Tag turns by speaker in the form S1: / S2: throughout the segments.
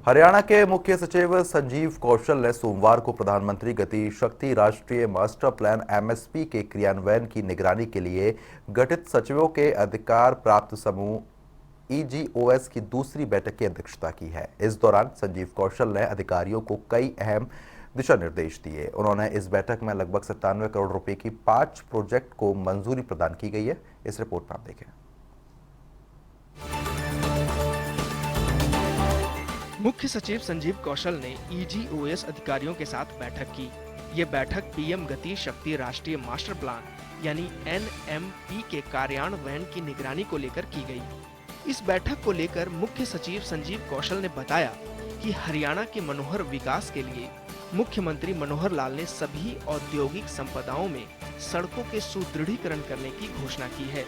S1: हरियाणा के मुख्य सचिव संजीव कौशल ने सोमवार को प्रधानमंत्री गति शक्ति राष्ट्रीय मास्टर प्लान एमएसपी के क्रियान्वयन की निगरानी के लिए गठित सचिवों के अधिकार प्राप्त समूह ईजीओएस की दूसरी बैठक की अध्यक्षता की है। इस दौरान संजीव कौशल ने अधिकारियों को कई अहम दिशा निर्देश दिए। उन्होंने इस बैठक में लगभग 97 करोड़ रुपए की 5 प्रोजेक्ट को मंजूरी प्रदान की गई है। इस रिपोर्ट में आप देखें।
S2: मुख्य सचिव संजीव कौशल ने ईजीओएस अधिकारियों के साथ बैठक की। ये बैठक पीएम गति शक्ति राष्ट्रीय मास्टर प्लान यानी एनएमपी के कार्यान्वयन की निगरानी को लेकर की गई। इस बैठक को लेकर मुख्य सचिव संजीव कौशल ने बताया कि हरियाणा के मनोहर विकास के लिए मुख्यमंत्री मनोहर लाल ने सभी औद्योगिक संपदाओं में सड़कों के सुदृढ़ीकरण करने की घोषणा की है।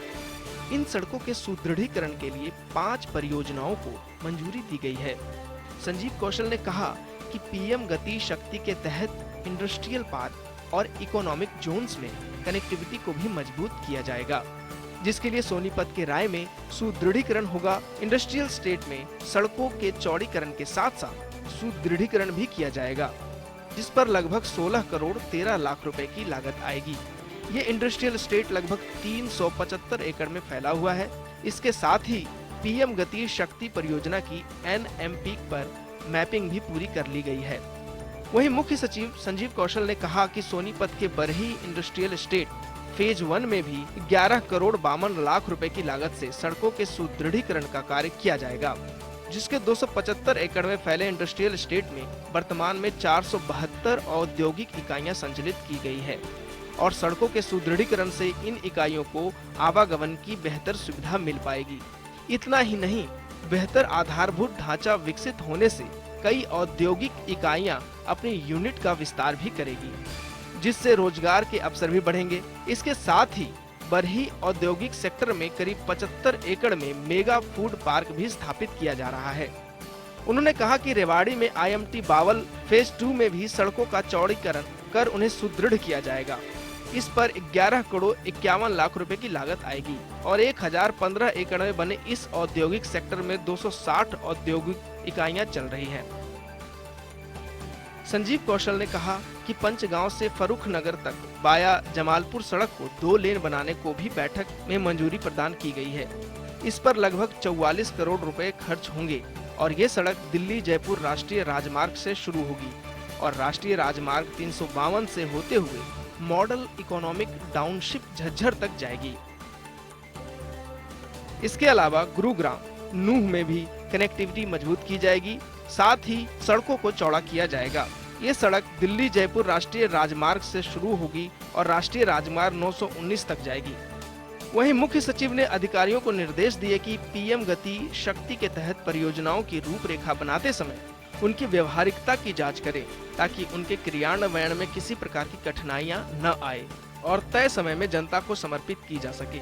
S2: इन सड़कों के सुदृढ़ीकरण के लिए 5 परियोजनाओं को मंजूरी दी गई है। संजीव कौशल ने कहा कि पीएम गति शक्ति के तहत इंडस्ट्रियल पार्क और इकोनॉमिक जोन्स में कनेक्टिविटी को भी मजबूत किया जाएगा, जिसके लिए सोनीपत के राय में सुदृढ़ीकरण होगा। इंडस्ट्रियल स्टेट में सड़कों के चौड़ीकरण के साथ साथ सुदृढ़ीकरण भी किया जाएगा, जिस पर लगभग 16 करोड़ 13 लाख रुपए की लागत आएगी। ये इंडस्ट्रियल स्टेट लगभग 375 एकड़ में फैला हुआ है। इसके साथ ही पीएम गति शक्ति परियोजना की एनएमपी पर मैपिंग भी पूरी कर ली गई है। वहीं मुख्य सचिव संजीव कौशल ने कहा कि सोनीपत के बरही इंडस्ट्रियल स्टेट फेज 1 में भी 11 करोड़ 52 लाख रुपए की लागत से सड़कों के सुदृढ़ीकरण का कार्य किया जाएगा, जिसके 275 एकड़ में फैले इंडस्ट्रियल स्टेट में वर्तमान में 472 औद्योगिक इकाइयां संचालित की गई है और सड़कों के सुदृढ़ीकरण से इन इकाइयों को आवागमन की बेहतर सुविधा मिल पाएगी। इतना ही नहीं, बेहतर आधारभूत ढांचा विकसित होने से कई औद्योगिक इकाइयां अपनी यूनिट का विस्तार भी करेगी, जिससे रोजगार के अवसर भी बढ़ेंगे। इसके साथ ही बरही औद्योगिक सेक्टर में करीब 75 एकड़ में मेगा फूड पार्क भी स्थापित किया जा रहा है। उन्होंने कहा कि रेवाड़ी में IMT बावल फेज 2 में भी सड़कों का चौड़ीकरण कर उन्हें सुदृढ़ किया जाएगा। इस पर 11 करोड़ 51 लाख रुपए की लागत आएगी और 1015 एकड़ में बने इस औद्योगिक सेक्टर में 260 औद्योगिक इकाइयां चल रही हैं। संजीव कौशल ने कहा कि पंचगांव से फरूख नगर तक वाया जमालपुर सड़क को 2 लेन बनाने को भी बैठक में मंजूरी प्रदान की गई है। इस पर लगभग 44 करोड़ रुपए खर्च होंगे और ये सड़क दिल्ली जयपुर राष्ट्रीय राजमार्ग से शुरू होगी और राष्ट्रीय राजमार्ग 352 से होते हुए मॉडल इकोनॉमिक टाउनशिप झज्जर तक जाएगी। इसके अलावा गुरुग्राम नूह में भी कनेक्टिविटी मजबूत की जाएगी, साथ ही सड़कों को चौड़ा किया जाएगा। ये सड़क दिल्ली जयपुर राष्ट्रीय राजमार्ग से शुरू होगी और राष्ट्रीय राजमार्ग 919 तक जाएगी। वहीं मुख्य सचिव ने अधिकारियों को निर्देश दिए कि पीएम गति शक्ति के तहत परियोजनाओं की रूपरेखा बनाते समय उनकी व्यवहारिकता की जांच करें, ताकि उनके क्रियान्वयन में किसी प्रकार की कठिनाइयां न आए और तय समय में जनता को समर्पित की जा सके।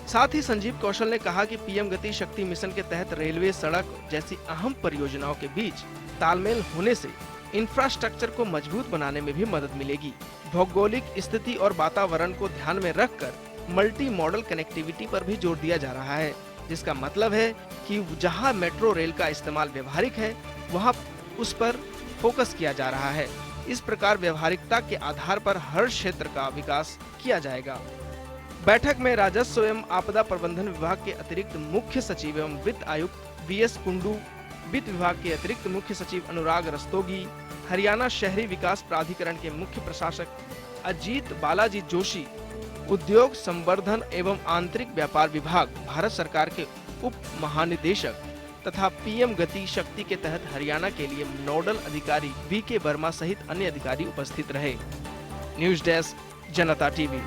S2: साथ ही संजीव कौशल ने कहा कि पीएम गति शक्ति मिशन के तहत रेलवे, सड़क जैसी अहम परियोजनाओं के बीच तालमेल होने से इंफ्रास्ट्रक्चर को मजबूत बनाने में भी मदद मिलेगी। भौगोलिक स्थिति और वातावरण को ध्यान में रखकर मल्टी मॉडल कनेक्टिविटी पर भी जोर दिया जा रहा है, जिसका मतलब है कि जहां मेट्रो रेल का इस्तेमाल व्यवहारिक है, वहां उस पर फोकस किया जा रहा है। इस प्रकार व्यवहारिकता के आधार पर हर क्षेत्र का विकास किया जाएगा। बैठक में राजस्व एवं आपदा प्रबंधन विभाग के अतिरिक्त मुख्य सचिव एवं वित्त आयुक्त VS कुंडू, वित्त विभाग के अतिरिक्त मुख्य सचिव अनुराग रस्तोगी, हरियाणा शहरी विकास प्राधिकरण के मुख्य प्रशासक अजीत बालाजी जोशी, उद्योग संवर्धन एवं आंतरिक व्यापार विभाग भारत सरकार के उप महानिदेशक तथा पीएम गति शक्ति के तहत हरियाणा के लिए नोडल अधिकारी VK वर्मा सहित अन्य अधिकारी उपस्थित रहे। न्यूज़ डेस्क, जनता टीवी।